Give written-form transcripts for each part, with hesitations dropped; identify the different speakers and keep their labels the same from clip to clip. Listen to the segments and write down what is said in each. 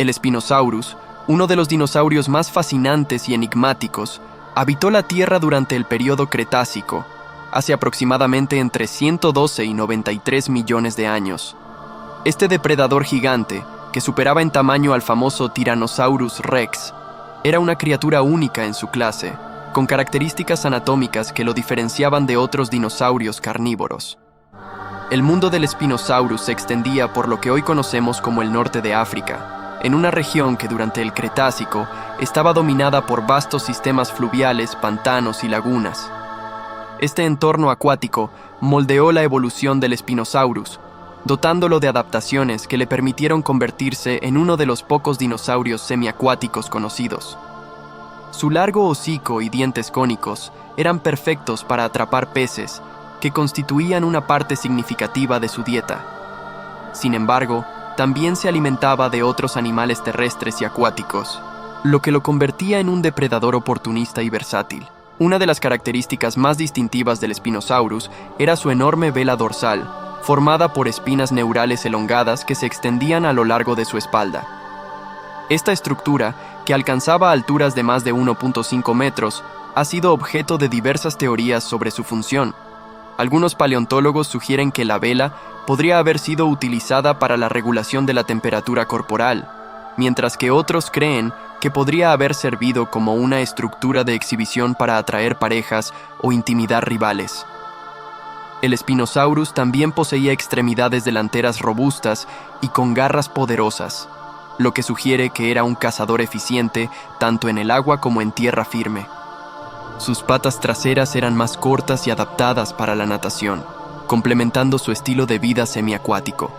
Speaker 1: El Spinosaurus, uno de los dinosaurios más fascinantes y enigmáticos, habitó la Tierra durante el período Cretácico, hace aproximadamente entre 112 y 93 millones de años. Este depredador gigante, que superaba en tamaño al famoso Tyrannosaurus Rex, era una criatura única en su clase, con características anatómicas que lo diferenciaban de otros dinosaurios carnívoros. El mundo del Spinosaurus se extendía por lo que hoy conocemos como el norte de África, en una región que durante el Cretácico estaba dominada por vastos sistemas fluviales, pantanos y lagunas. Este entorno acuático moldeó la evolución del Spinosaurus, dotándolo de adaptaciones que le permitieron convertirse en uno de los pocos dinosaurios semiacuáticos conocidos. Su largo hocico y dientes cónicos eran perfectos para atrapar peces, que constituían una parte significativa de su dieta. Sin embargo, también se alimentaba de otros animales terrestres y acuáticos, lo que lo convertía en un depredador oportunista y versátil. Una de las características más distintivas del Spinosaurus era su enorme vela dorsal, formada por espinas neurales elongadas que se extendían a lo largo de su espalda. Esta estructura, que alcanzaba alturas de más de 1.5 metros, ha sido objeto de diversas teorías sobre su función. Algunos paleontólogos sugieren que la vela podría haber sido utilizada para la regulación de la temperatura corporal, mientras que otros creen que podría haber servido como una estructura de exhibición para atraer parejas o intimidar rivales. El Spinosaurus también poseía extremidades delanteras robustas y con garras poderosas, lo que sugiere que era un cazador eficiente tanto en el agua como en tierra firme. Sus patas traseras eran más cortas y adaptadas para la natación, complementando su estilo de vida semiacuático.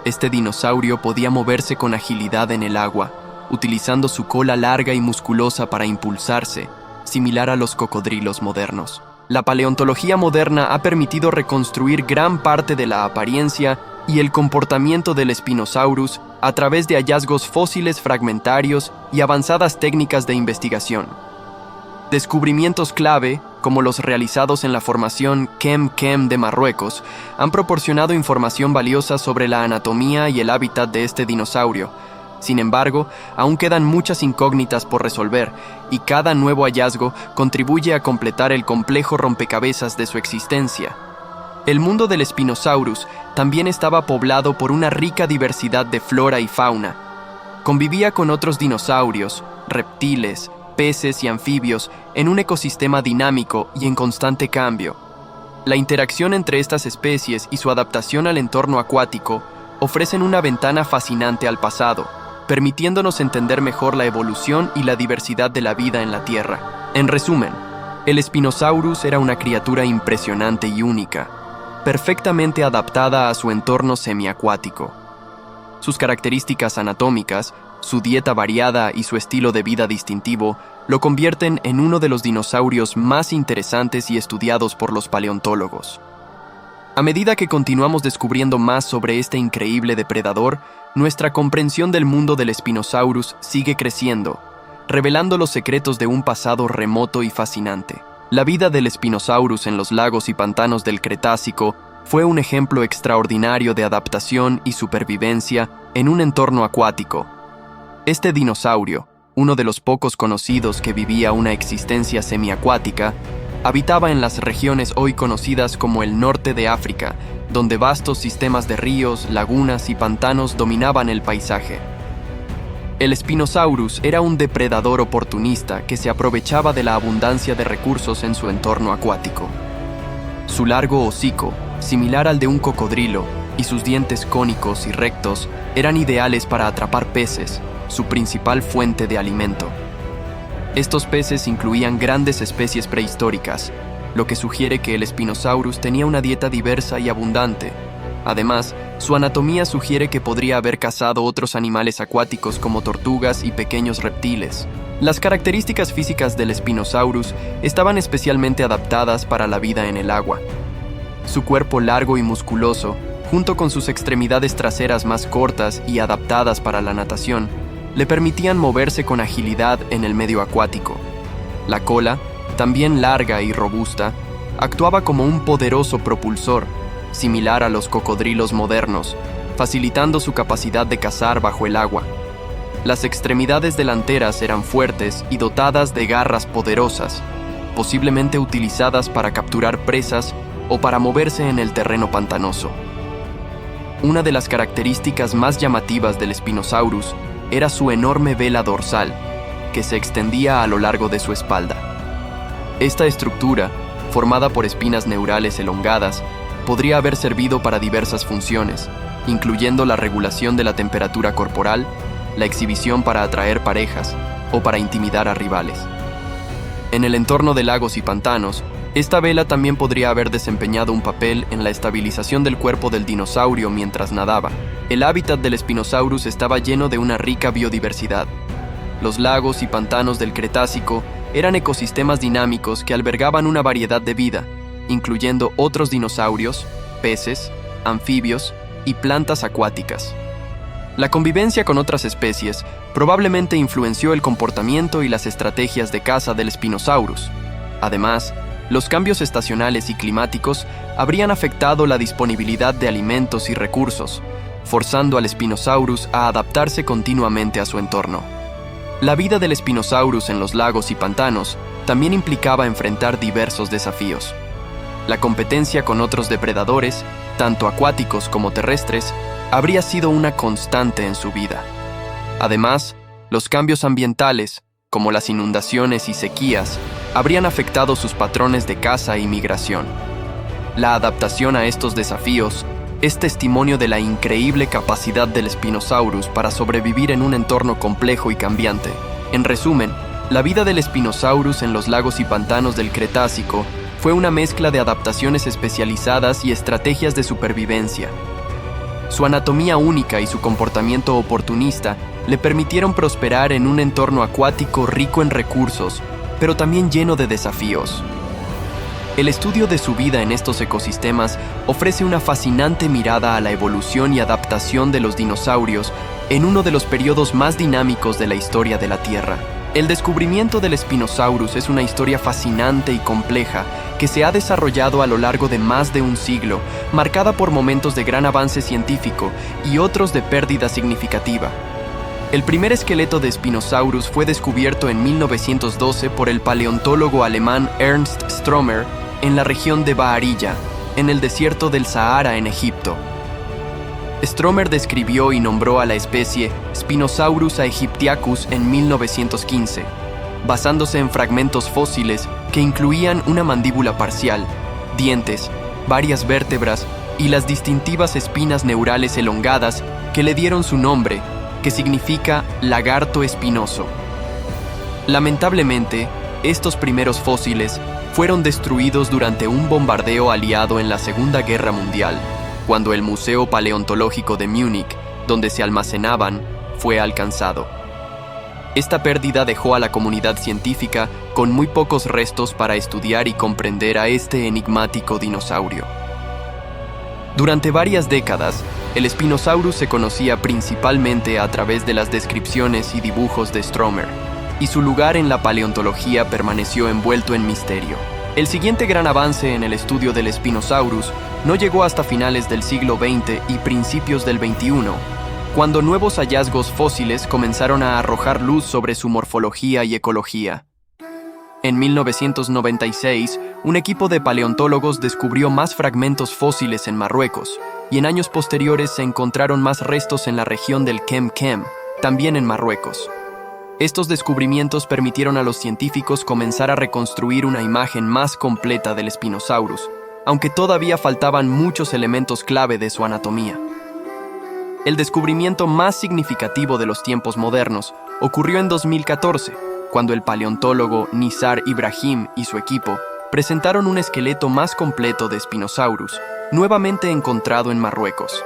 Speaker 1: Este dinosaurio podía moverse con agilidad en el agua, utilizando su cola larga y musculosa para impulsarse, similar a los cocodrilos modernos. La paleontología moderna ha permitido reconstruir gran parte de la apariencia y el comportamiento del Spinosaurus a través de hallazgos fósiles fragmentarios y avanzadas técnicas de investigación. Descubrimientos clave, como los realizados en la formación Kem de Marruecos, han proporcionado información valiosa sobre la anatomía y el hábitat de este dinosaurio. Sin embargo, aún quedan muchas incógnitas por resolver, y cada nuevo hallazgo contribuye a completar el complejo rompecabezas de su existencia. El mundo del Spinosaurus también estaba poblado por una rica diversidad de flora y fauna. Convivía con otros dinosaurios, reptiles, peces y anfibios en un ecosistema dinámico y en constante cambio. La interacción entre estas especies y su adaptación al entorno acuático ofrecen una ventana fascinante al pasado, permitiéndonos entender mejor la evolución y la diversidad de la vida en la Tierra. En resumen, el Spinosaurus era una criatura impresionante y única, perfectamente adaptada a su entorno semiacuático. Sus características anatómicas, su dieta variada y su estilo de vida distintivo lo convierten en uno de los dinosaurios más interesantes y estudiados por los paleontólogos. A medida que continuamos descubriendo más sobre este increíble depredador, nuestra comprensión del mundo del Spinosaurus sigue creciendo, revelando los secretos de un pasado remoto y fascinante. La vida del Spinosaurus en los lagos y pantanos del Cretácico fue un ejemplo extraordinario de adaptación y supervivencia en un entorno acuático. Este dinosaurio, uno de los pocos conocidos que vivía una existencia semiacuática, habitaba en las regiones hoy conocidas como el norte de África, donde vastos sistemas de ríos, lagunas y pantanos dominaban el paisaje. El Spinosaurus era un depredador oportunista que se aprovechaba de la abundancia de recursos en su entorno acuático. Su largo hocico, similar al de un cocodrilo, y sus dientes cónicos y rectos eran ideales para atrapar peces, su principal fuente de alimento. Estos peces incluían grandes especies prehistóricas, lo que sugiere que el Spinosaurus tenía una dieta diversa y abundante. Además, su anatomía sugiere que podría haber cazado otros animales acuáticos como tortugas y pequeños reptiles. Las características físicas del Spinosaurus estaban especialmente adaptadas para la vida en el agua. Su cuerpo largo y musculoso, junto con sus extremidades traseras más cortas y adaptadas para la natación, le permitían moverse con agilidad en el medio acuático. La cola, también larga y robusta, actuaba como un poderoso propulsor, similar a los cocodrilos modernos, facilitando su capacidad de cazar bajo el agua. Las extremidades delanteras eran fuertes y dotadas de garras poderosas, posiblemente utilizadas para capturar presas o para moverse en el terreno pantanoso. Una de las características más llamativas del Spinosaurus era su enorme vela dorsal, que se extendía a lo largo de su espalda. Esta estructura, formada por espinas neurales elongadas, podría haber servido para diversas funciones, incluyendo la regulación de la temperatura corporal, la exhibición para atraer parejas o para intimidar a rivales. En el entorno de lagos y pantanos, esta vela también podría haber desempeñado un papel en la estabilización del cuerpo del dinosaurio mientras nadaba. El hábitat del Spinosaurus estaba lleno de una rica biodiversidad. Los lagos y pantanos del Cretácico eran ecosistemas dinámicos que albergaban una variedad de vida, incluyendo otros dinosaurios, peces, anfibios y plantas acuáticas. La convivencia con otras especies probablemente influenció el comportamiento y las estrategias de caza del Spinosaurus. Además, los cambios estacionales y climáticos habrían afectado la disponibilidad de alimentos y recursos, forzando al Spinosaurus a adaptarse continuamente a su entorno. La vida del Spinosaurus en los lagos y pantanos también implicaba enfrentar diversos desafíos. La competencia con otros depredadores, tanto acuáticos como terrestres, habría sido una constante en su vida. Además, los cambios ambientales, como las inundaciones y sequías, habrían afectado sus patrones de caza y migración. La adaptación a estos desafíos es testimonio de la increíble capacidad del Spinosaurus para sobrevivir en un entorno complejo y cambiante. En resumen, la vida del Spinosaurus en los lagos y pantanos del Cretácico fue una mezcla de adaptaciones especializadas y estrategias de supervivencia. Su anatomía única y su comportamiento oportunista le permitieron prosperar en un entorno acuático rico en recursos, pero también lleno de desafíos. El estudio de su vida en estos ecosistemas ofrece una fascinante mirada a la evolución y adaptación de los dinosaurios en uno de los periodos más dinámicos de la historia de la Tierra. El descubrimiento del Spinosaurus es una historia fascinante y compleja que se ha desarrollado a lo largo de más de un siglo, marcada por momentos de gran avance científico y otros de pérdida significativa. El primer esqueleto de Spinosaurus fue descubierto en 1912 por el paleontólogo alemán Ernst Stromer en la región de Bahariyya, en el desierto del Sahara en Egipto. Stromer describió y nombró a la especie Spinosaurus aegyptiacus en 1915, basándose en fragmentos fósiles que incluían una mandíbula parcial, dientes, varias vértebras y las distintivas espinas neurales elongadas que le dieron su nombre, que significa lagarto espinoso. Lamentablemente, estos primeros fósiles fueron destruidos durante un bombardeo aliado en la Segunda Guerra Mundial, cuando el Museo Paleontológico de Múnich, donde se almacenaban, fue alcanzado. Esta pérdida dejó a la comunidad científica con muy pocos restos para estudiar y comprender a este enigmático dinosaurio. Durante varias décadas, el Spinosaurus se conocía principalmente a través de las descripciones y dibujos de Stromer, y su lugar en la paleontología permaneció envuelto en misterio. El siguiente gran avance en el estudio del Spinosaurus no llegó hasta finales del siglo XX y principios del XXI, cuando nuevos hallazgos fósiles comenzaron a arrojar luz sobre su morfología y ecología. En 1996, un equipo de paleontólogos descubrió más fragmentos fósiles en Marruecos, y en años posteriores se encontraron más restos en la región del Kem-Kem, también en Marruecos. Estos descubrimientos permitieron a los científicos comenzar a reconstruir una imagen más completa del Spinosaurus, aunque todavía faltaban muchos elementos clave de su anatomía. El descubrimiento más significativo de los tiempos modernos ocurrió en 2014, cuando el paleontólogo Nizar Ibrahim y su equipo presentaron un esqueleto más completo de Spinosaurus, nuevamente encontrado en Marruecos.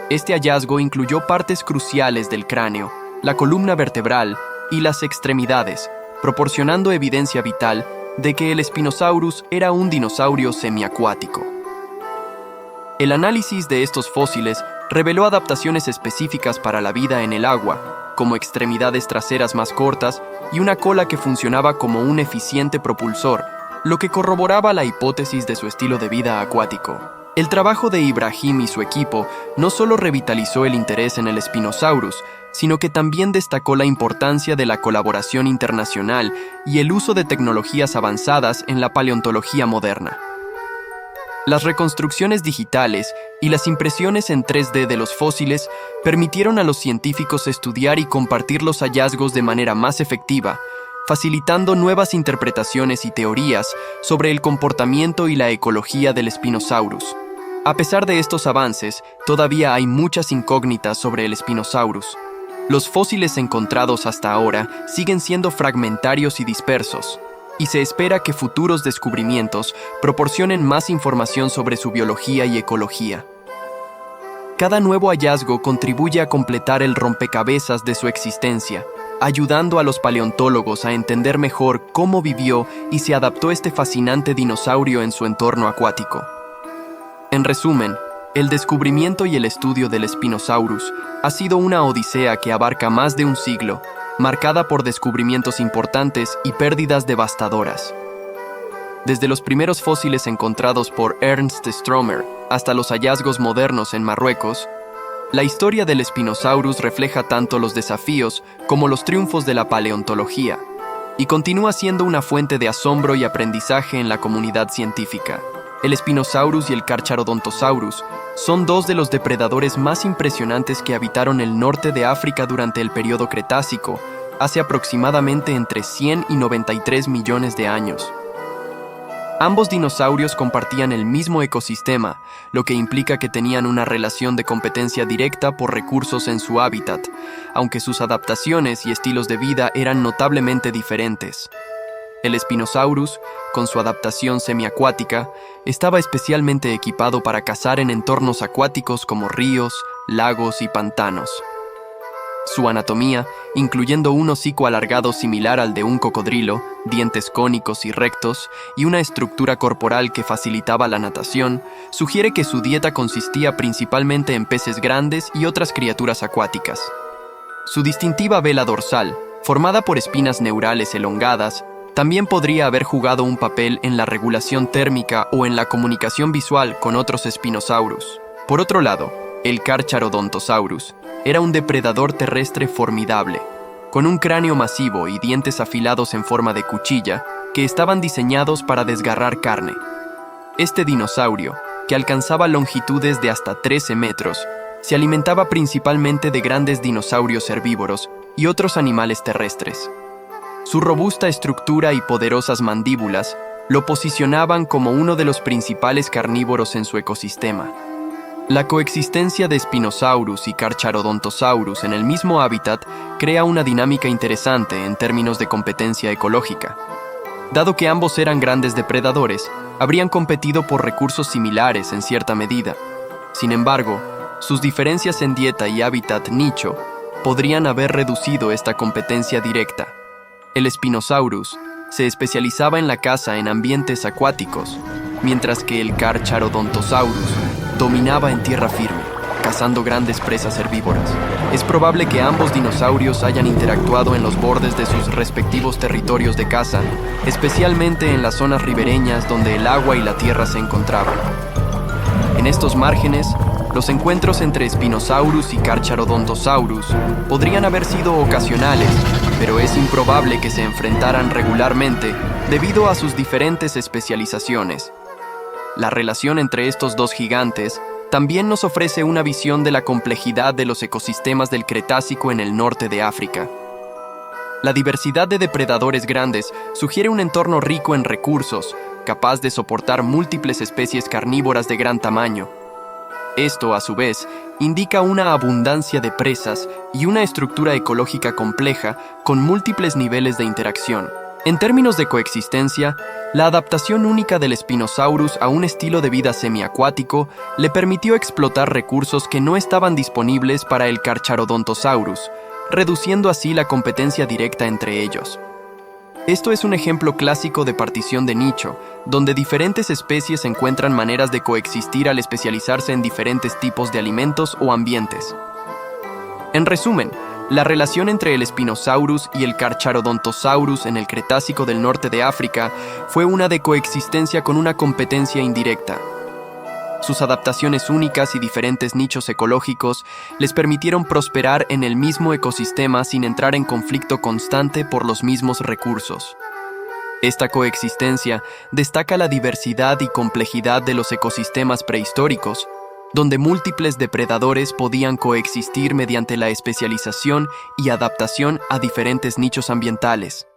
Speaker 1: Este hallazgo incluyó partes cruciales del cráneo, la columna vertebral y las extremidades, proporcionando evidencia vital de que el Spinosaurus era un dinosaurio semiacuático. El análisis de estos fósiles reveló adaptaciones específicas para la vida en el agua, como extremidades traseras más cortas y una cola que funcionaba como un eficiente propulsor, lo que corroboraba la hipótesis de su estilo de vida acuático. El trabajo de Ibrahim y su equipo no solo revitalizó el interés en el Spinosaurus, sino que también destacó la importancia de la colaboración internacional y el uso de tecnologías avanzadas en la paleontología moderna. Las reconstrucciones digitales y las impresiones en 3D de los fósiles permitieron a los científicos estudiar y compartir los hallazgos de manera más efectiva, facilitando nuevas interpretaciones y teorías sobre el comportamiento y la ecología del Spinosaurus. A pesar de estos avances, todavía hay muchas incógnitas sobre el Spinosaurus. Los fósiles encontrados hasta ahora siguen siendo fragmentarios y dispersos, y se espera que futuros descubrimientos proporcionen más información sobre su biología y ecología. Cada nuevo hallazgo contribuye a completar el rompecabezas de su existencia, ayudando a los paleontólogos a entender mejor cómo vivió y se adaptó este fascinante dinosaurio en su entorno acuático. En resumen, el descubrimiento y el estudio del Spinosaurus ha sido una odisea que abarca más de un siglo, marcada por descubrimientos importantes y pérdidas devastadoras. Desde los primeros fósiles encontrados por Ernst Stromer hasta los hallazgos modernos en Marruecos, la historia del Spinosaurus refleja tanto los desafíos como los triunfos de la paleontología, y continúa siendo una fuente de asombro y aprendizaje en la comunidad científica. El Spinosaurus y el Carcharodontosaurus son dos de los depredadores más impresionantes que habitaron el norte de África durante el período Cretácico, hace aproximadamente entre 100 y 93 millones de años. Ambos dinosaurios compartían el mismo ecosistema, lo que implica que tenían una relación de competencia directa por recursos en su hábitat, aunque sus adaptaciones y estilos de vida eran notablemente diferentes. El Spinosaurus, con su adaptación semiacuática, estaba especialmente equipado para cazar en entornos acuáticos como ríos, lagos y pantanos. Su anatomía, incluyendo un hocico alargado similar al de un cocodrilo, dientes cónicos y rectos, y una estructura corporal que facilitaba la natación, sugiere que su dieta consistía principalmente en peces grandes y otras criaturas acuáticas. Su distintiva vela dorsal, formada por espinas neurales elongadas, también podría haber jugado un papel en la regulación térmica o en la comunicación visual con otros Spinosaurus. Por otro lado, el Carcharodontosaurus era un depredador terrestre formidable, con un cráneo masivo y dientes afilados en forma de cuchilla que estaban diseñados para desgarrar carne. Este dinosaurio, que alcanzaba longitudes de hasta 13 metros, se alimentaba principalmente de grandes dinosaurios herbívoros y otros animales terrestres. Su robusta estructura y poderosas mandíbulas lo posicionaban como uno de los principales carnívoros en su ecosistema. La coexistencia de Spinosaurus y Carcharodontosaurus en el mismo hábitat crea una dinámica interesante en términos de competencia ecológica. Dado que ambos eran grandes depredadores, habrían competido por recursos similares en cierta medida. Sin embargo, sus diferencias en dieta y hábitat nicho podrían haber reducido esta competencia directa. El Spinosaurus se especializaba en la caza en ambientes acuáticos, mientras que el Carcharodontosaurus dominaba en tierra firme, cazando grandes presas herbívoras. Es probable que ambos dinosaurios hayan interactuado en los bordes de sus respectivos territorios de caza, especialmente en las zonas ribereñas donde el agua y la tierra se encontraban. En estos márgenes, los encuentros entre Spinosaurus y Carcharodontosaurus podrían haber sido ocasionales, pero es improbable que se enfrentaran regularmente debido a sus diferentes especializaciones. La relación entre estos dos gigantes también nos ofrece una visión de la complejidad de los ecosistemas del Cretácico en el norte de África. La diversidad de depredadores grandes sugiere un entorno rico en recursos, capaz de soportar múltiples especies carnívoras de gran tamaño. Esto, a su vez, indica una abundancia de presas y una estructura ecológica compleja con múltiples niveles de interacción. En términos de coexistencia, la adaptación única del Spinosaurus a un estilo de vida semiacuático le permitió explotar recursos que no estaban disponibles para el Carcharodontosaurus, reduciendo así la competencia directa entre ellos. Esto es un ejemplo clásico de partición de nicho, donde diferentes especies encuentran maneras de coexistir al especializarse en diferentes tipos de alimentos o ambientes. En resumen, la relación entre el Spinosaurus y el Carcharodontosaurus en el Cretácico del norte de África fue una de coexistencia con una competencia indirecta. Sus adaptaciones únicas y diferentes nichos ecológicos les permitieron prosperar en el mismo ecosistema sin entrar en conflicto constante por los mismos recursos. Esta coexistencia destaca la diversidad y complejidad de los ecosistemas prehistóricos, donde múltiples depredadores podían coexistir mediante la especialización y adaptación a diferentes nichos ambientales.